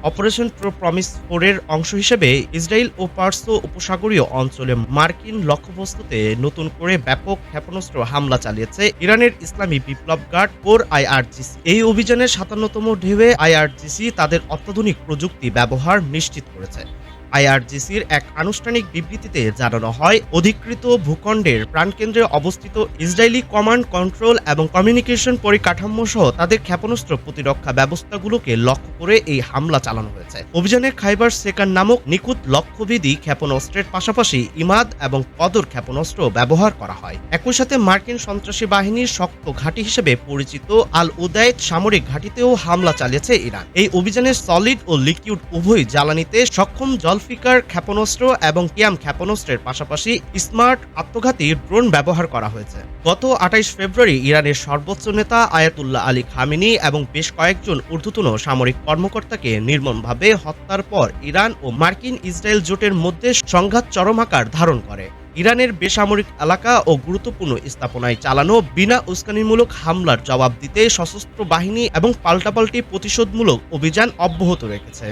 Operation promise 4 এর অংশ হিসেবে ইসরায়েল ও পার্শ্ব উপসাগরীয় অঞ্চলে মার্কিন লক্ষ্যবস্তুতে নতুন করে ব্যাপক ক্ষেপণাস্ত্র হামলা চালিয়েছে ইরানের ইসলামী বিপ্লব গার্ড কোর আইআরজিসি। এই অভিযানের ৫৭তম ঢেউয়ে আইআরজিসি তাদের অত্যাধুনিক প্রযুক্তি ব্যবহার নিশ্চিত করেছে। আইআরজিসির এক আনুষ্ঠানিক বিবৃতিতে জানানো হয়, অধিকৃত ভূখণ্ডের প্রাণকেন্দ্রে অবস্থিত ইসরায়েলি কমান্ড কন্ট্রোল এবং কমিউনিকেশন পরিকাঠামো সহ তাদের ক্ষেপণাস্ত্র প্রতিরক্ষা ব্যবস্থাগুলোকে লক্ষ্য করে এই হামলা চালানো হয়েছে। অভিযানে খাইবার সেকান নামক নিখুঁত লক্ষ্যভেদী ক্ষেপণাস্ত্রের পাশাপাশি ইমাদ এবং কদর ক্ষেপণাস্ত্র ব্যবহার করা হয়। একই সাথে মার্কিন সন্ত্রাসী বাহিনীর শক্ত ঘাঁটি হিসেবে পরিচিত আল উদাইদ সামরিক ঘাঁটিতেও হামলা চালিয়েছে ইরান। এই অভিযানে সলিড ও লিকুইড উভয় জ্বালানিতে সক্ষম জলফিকার ক্ষেপণাস্ত্র এবং কিয়াম ক্ষেপণাস্ত্রের পাশাপাশি স্মার্ট আত্মঘাতী ড্রোন ব্যবহার করা হয়েছে। গত ২৮ ফেব্রুয়ারি ইরানের সর্বোচ্চ নেতা আয়াতুল্লাহ আলী খামেনি এবং বেশ কয়েকজন ঊর্ধ্বতন সামরিক কর্মকর্তাকে নির্মমভাবে হত্যার পর ইরান ও মার্কিন ইসরায়েল জোটের মধ্যে সংঘাত চরম আকার ধারণ করে। ইরানের বেসামরিক এলাকা ও গুরুত্বপূর্ণ স্থাপনায় চালানো বিনা উস্কানিমূলক হামলার জবাব দিতে সশস্ত্র বাহিনী এবং পাল্টাপাল্টি প্রতিশোধমূলক অভিযান অব্যাহত রেখেছে।